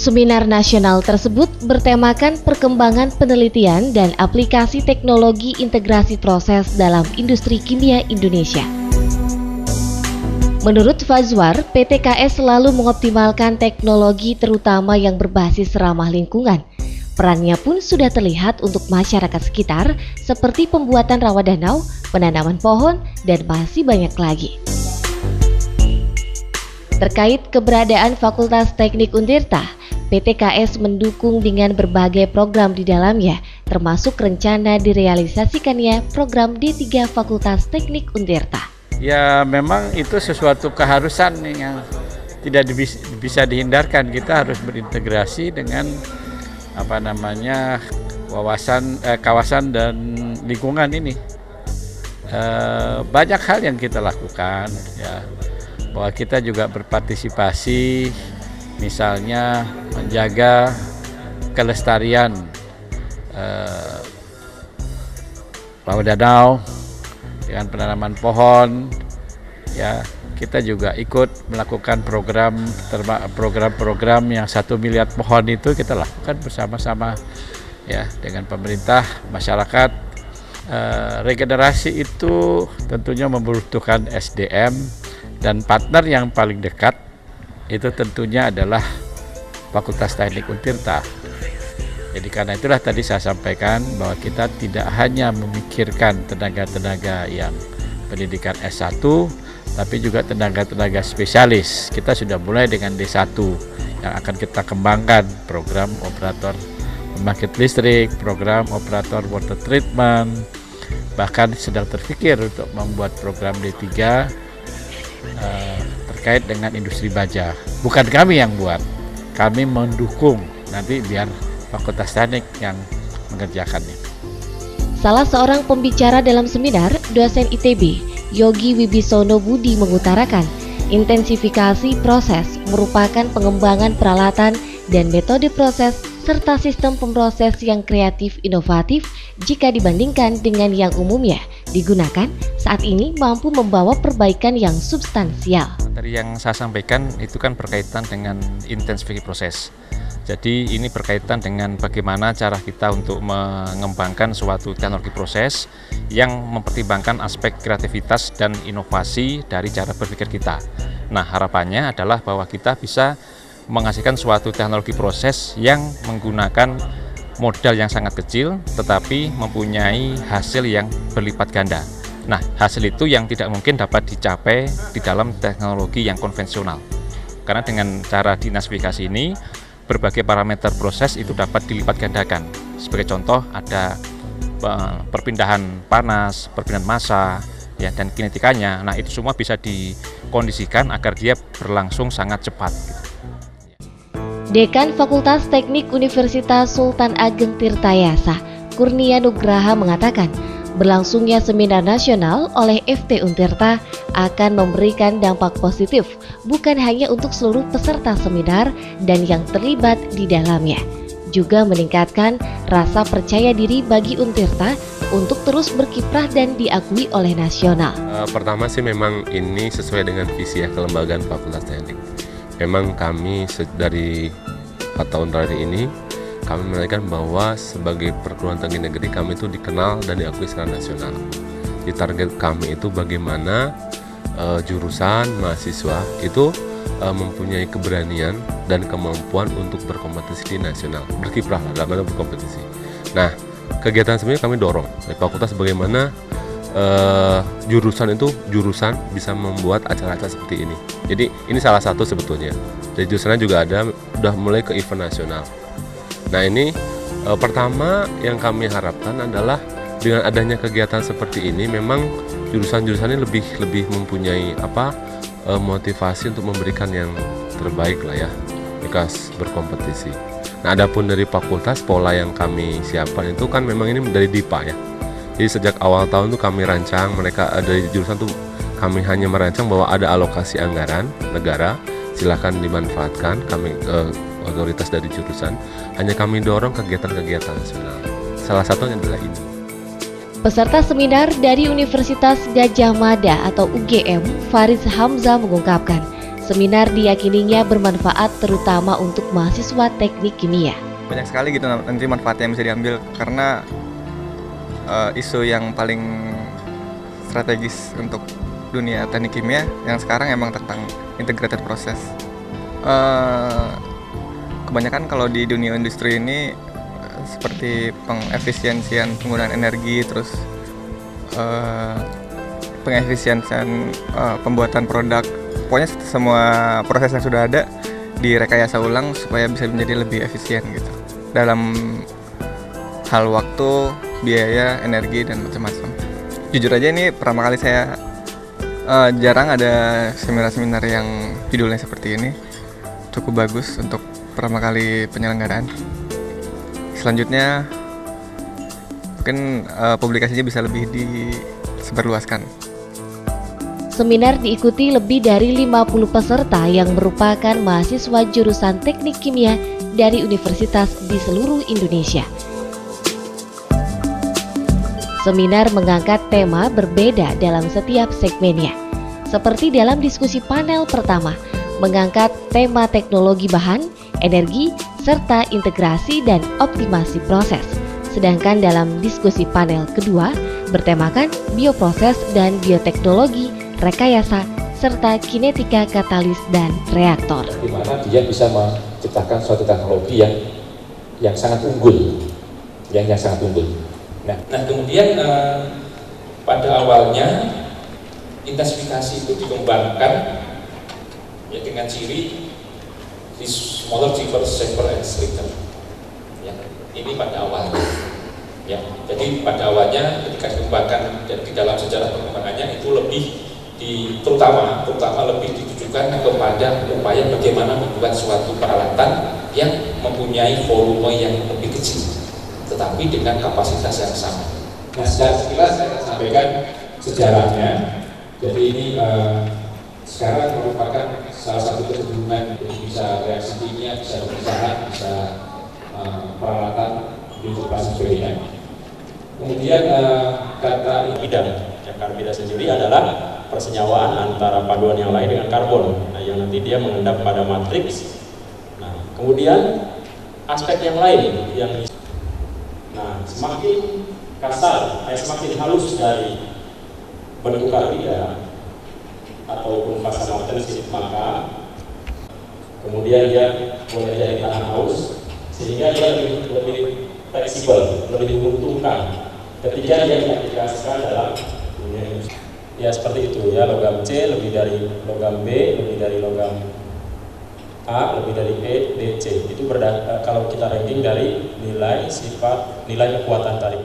Seminar nasional tersebut bertemakan perkembangan penelitian dan aplikasi teknologi integrasi proses dalam industri kimia Indonesia. Menurut Fazwar, PT KS selalu mengoptimalkan teknologi terutama yang berbasis ramah lingkungan. Perannya pun sudah terlihat untuk masyarakat sekitar seperti pembuatan rawa danau, penanaman pohon, dan masih banyak lagi. Terkait keberadaan Fakultas Teknik Untirta, PT KS mendukung dengan berbagai program di dalamnya, termasuk rencana direalisasikannya program D3 Fakultas Teknik Untirta. Ya memang itu sesuatu keharusan yang tidak bisa dihindarkan. Kita harus berintegrasi dengan kawasan dan lingkungan ini. Banyak hal yang kita lakukan, ya, bahwa kita juga berpartisipasi, misalnya menjaga kelestarian rawa danau dengan penanaman pohon, ya. Kita juga ikut melakukan program yang 1 miliar pohon itu kita lakukan bersama-sama, ya, dengan pemerintah, masyarakat. Regenerasi itu tentunya membutuhkan SDM, dan partner yang paling dekat itu tentunya adalah Fakultas Teknik Untirta. Jadi karena itulah tadi saya sampaikan bahwa kita tidak hanya memikirkan tenaga-tenaga yang pendidikan S1, tapi juga tenaga-tenaga spesialis. Kita sudah mulai dengan D1 yang akan kita kembangkan, program operator pembangkit listrik, program operator water treatment, bahkan sedang terpikir untuk membuat program D3 terkait dengan industri baja. Bukan kami yang buat, kami mendukung, nanti biar Fakultas Teknik yang mengerjakannya. Salah seorang pembicara dalam seminar, dosen ITB, Yogi Wibisono Budi mengutarakan, intensifikasi proses merupakan pengembangan peralatan dan metode proses serta sistem pemproses yang kreatif inovatif jika dibandingkan dengan yang umumnya digunakan saat ini mampu membawa perbaikan yang substansial. Dari yang saya sampaikan itu kan berkaitan dengan intensifikasi proses. Jadi ini berkaitan dengan bagaimana cara kita untuk mengembangkan suatu teknologi proses yang mempertimbangkan aspek kreativitas dan inovasi dari cara berpikir kita. Nah, harapannya adalah bahwa kita bisa menghasilkan suatu teknologi proses yang menggunakan modal yang sangat kecil tetapi mempunyai hasil yang berlipat ganda. Nah, hasil itu yang tidak mungkin dapat dicapai di dalam teknologi yang konvensional. Karena dengan cara dinasifikasi ini, berbagai parameter proses itu dapat dilipat gandakan. Sebagai contoh ada perpindahan panas, perpindahan massa, ya, dan kinetikanya. Nah, itu semua bisa dikondisikan agar dia berlangsung sangat cepat. Dekan Fakultas Teknik Universitas Sultan Ageng Tirtayasa, Kurnia Nugraha mengatakan, berlangsungnya seminar nasional oleh FT Untirta akan memberikan dampak positif bukan hanya untuk seluruh peserta seminar dan yang terlibat di dalamnya, juga meningkatkan rasa percaya diri bagi Untirta untuk terus berkiprah dan diakui oleh nasional. Pertama sih memang ini sesuai dengan visi ya kelembagaan Fakultas Teknik. Memang kami dari 4 tahun terakhir ini kami menyatakan bahwa sebagai perguruan tinggi negeri kami itu dikenal dan diakui secara nasional. Di target kami itu bagaimana jurusan mahasiswa itu mempunyai keberanian dan kemampuan untuk berkompetisi di nasional, berkiprah dalam hal berkompetisi. Nah, kegiatan sebenarnya kami dorong di fakultas bagaimana jurusan bisa membuat acara-acara seperti ini. Jadi ini salah satu sebetulnya. Dari jurusannya juga ada udah mulai ke event nasional. Nah, ini pertama yang kami harapkan adalah dengan adanya kegiatan seperti ini memang jurusan-jurusannya lebih mempunyai motivasi untuk memberikan yang terbaik lah ya, jika berkompetisi. Nah, adapun dari fakultas pola yang kami siapkan itu kan memang ini dari DIPA ya. Jadi sejak awal tahun tuh kami rancang, mereka dari jurusan tuh kami hanya merancang bahwa ada alokasi anggaran negara, silakan dimanfaatkan. Kami otoritas dari jurusan hanya kami dorong kegiatan-kegiatan nasional. Salah satunya adalah ini. Peserta seminar dari Universitas Gadjah Mada atau UGM, Faris Hamzah mengungkapkan, Seminar diyakininya bermanfaat terutama untuk mahasiswa teknik kimia. Banyak sekali gitu nanti manfaatnya yang bisa diambil karena isu yang paling strategis untuk dunia teknik kimia yang sekarang emang tentang integrated process. Kebanyakan kalau di dunia industri ini seperti pengefisiensian penggunaan energi, terus pengefisiensian pembuatan produk, pokoknya semua proses yang sudah ada direkayasa ulang supaya bisa menjadi lebih efisien gitu dalam hal waktu, biaya, energi, dan macam-macam. Jujur aja ini pertama kali saya jarang ada seminar-seminar yang judulnya seperti ini. Cukup bagus untuk pertama kali penyelenggaraan. Selanjutnya mungkin publikasinya bisa lebih disebarluaskan. Seminar diikuti lebih dari 50 peserta yang merupakan mahasiswa jurusan teknik kimia dari universitas di seluruh Indonesia. Seminar mengangkat tema berbeda dalam setiap segmennya. Seperti dalam diskusi panel pertama, mengangkat tema teknologi bahan, energi, serta integrasi dan optimasi proses. Sedangkan dalam diskusi panel kedua, bertemakan bioproses dan bioteknologi, rekayasa, serta kinetika katalis dan reaktor. Di mana dia bisa menciptakan suatu teknologi yang sangat unggul, yang sangat unggul. Nah kemudian pada awalnya intensifikasi itu dikembangkan ya dengan ciri di smaller, cheaper, safer, and stricter. Ya, ini pada awalnya. Ya, jadi pada awalnya ketika dikembangkan dan di dalam sejarah perkembangannya itu lebih terutama lebih ditujukan kepada upaya bagaimana membuat suatu peralatan yang mempunyai volume yang lebih kecil, tetapi dengan kapasitas yang sama. Nah, secara sekilas saya sampaikan sejarahnya. Jadi ini sekarang merupakan salah satu kecenderungan, jadi bisa reaksi kimia, bisa pemeriksaan, bisa peralatan, bioproses sebagainya. Kemudian kata bidang, karbida sendiri adalah persenyawaan antara paduan yang lain dengan karbon, yang nanti dia mengendap pada matriks. Nah, kemudian aspek yang lain yang semakin kasar, semakin halus dari bentuk karbida ataupun fase intensif, maka kemudian dia boleh jadi tahan haus sehingga dia lebih fleksibel, lebih menguntungkan ketika dia diaplikasikan dalam dunia industri. Ya seperti itu ya, logam C lebih dari logam B, lebih dari logam A, lebih dari E, D, C. Itu kalau kita ranking dari nilai sifat, nilai kekuatan tarik.